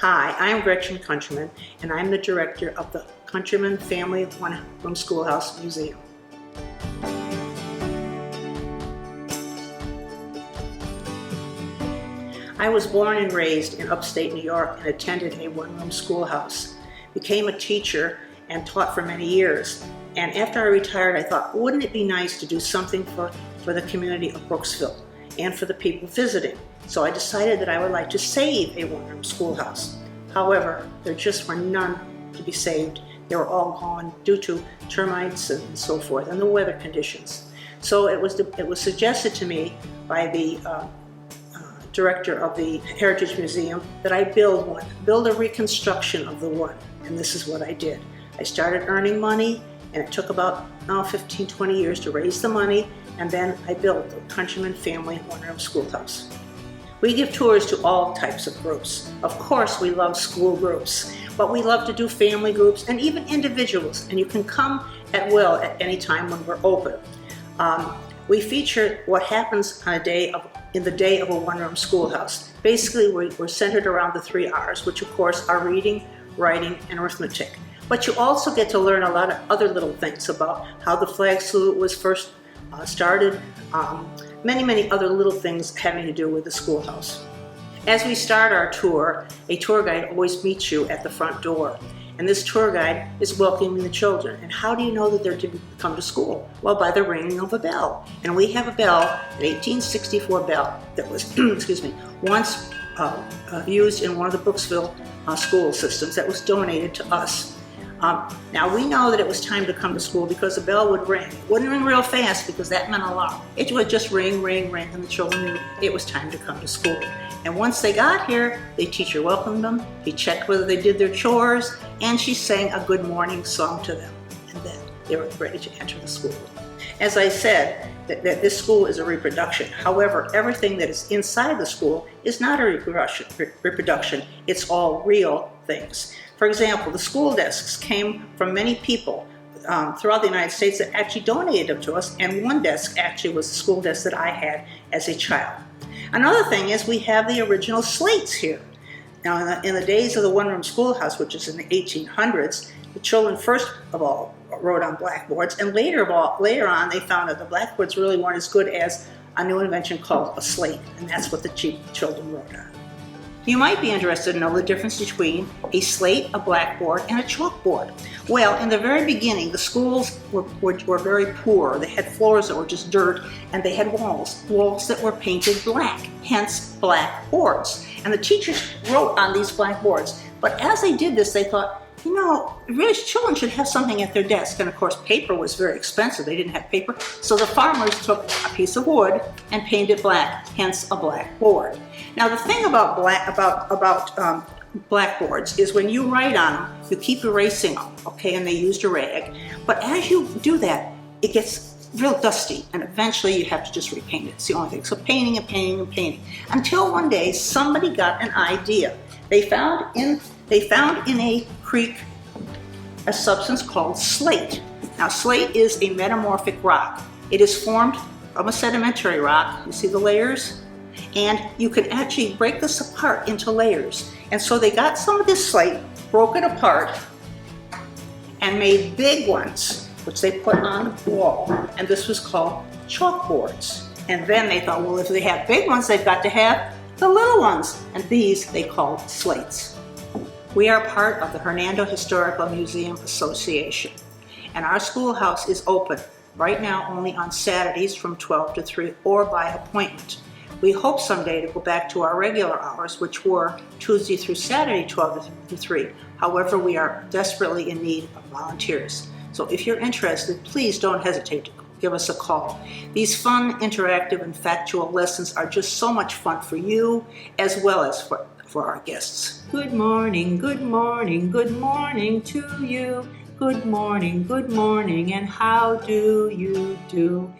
Hi, I'm Gretchen Countryman, and I'm the director of the Countryman Family One-Room Schoolhouse Museum. I was born and raised in upstate New York and attended a one-room schoolhouse. Became a teacher and taught for many years. And after I retired, I thought, wouldn't it be nice to do something for the community of Brooksville and for the people visiting? So I decided that I would like to save a one-room schoolhouse. However, there just were none to be saved. They were all gone due to termites and so forth, and the weather conditions. So it was suggested to me by the director of the Heritage Museum that I build a reconstruction of the one, and this is what I did. I started earning money, and it took about 15-20 years to raise the money, and then I built the Countryman Family One-Room Schoolhouse. We give tours to all types of groups. Of course, we love school groups, but we love to do family groups and even individuals, and you can come at will at any time when we're open. We feature what happens on in the day of a one-room schoolhouse. Basically, we're centered around the 3 R's, which of course are reading, writing, and arithmetic. But you also get to learn a lot of other little things about how the flag salute was first started, many other little things having to do with the schoolhouse. As we start our tour, a tour guide always meets you at the front door. And this tour guide is welcoming the children. And how do you know that they're to come to school? Well, by the ringing of a bell. And we have a bell, an 1864 bell, that was, excuse me, once used in one of the Brooksville school systems that was donated to us. Now we know that it was time to come to school because the bell would ring. It wouldn't ring real fast because that meant a lot. It would just ring, ring, ring, and the children knew it was time to come to school. And once they got here, the teacher welcomed them, he checked whether they did their chores, and she sang a good morning song to them. And then they were ready to enter the school. As I said, that this school is a reproduction. However, everything that is inside the school is not a reproduction. It's all real things. For example, the school desks came from many people throughout the United States that actually donated them to us, and one desk actually was the school desk that I had as a child. Another thing is we have the original slates here. Now, in the days of the one-room schoolhouse, which is in the 1800s, the children first of all wrote on blackboards, and later on they found that the blackboards really weren't as good as a new invention called a slate, and that's what the children wrote on. You might be interested to know the difference between a slate, a blackboard, and a chalkboard. Well, in the very beginning, the schools were very poor. They had floors that were just dirt, and they had walls that were painted black, hence blackboards. And the teachers wrote on these blackboards. But as they did this, they thought, you know, really children should have something at their desk. And of course, paper was very expensive. They didn't have paper. So the farmers took a piece of wood and painted black, hence a blackboard. Now the thing about blackboards is when you write on them, you keep erasing them, okay, and they used a rag. But as you do that, it gets real dusty, and eventually you have to just repaint it. It's the only thing. So painting and painting and painting. Until one day, somebody got an idea. They found in a creek a substance called slate. Now slate is a metamorphic rock. It is formed from a sedimentary rock. You see the layers? And you can actually break this apart into layers. And so they got some of this slate, broke it apart, and made big ones, which they put on the wall. And this was called chalkboards. And then they thought, well, if they have big ones, they've got to have the little ones. And these they called slates. We are part of the Hernando Historical Museum Association. And our schoolhouse is open right now only on Saturdays from 12 to 3 or by appointment. We hope someday to go back to our regular hours, which were Tuesday through Saturday, 12 to 3. However, we are desperately in need of volunteers. So if you're interested, please don't hesitate to give us a call. These fun, interactive, and factual lessons are just so much fun for you as well as for our guests. Good morning, good morning, good morning to you. Good morning, and how do you do?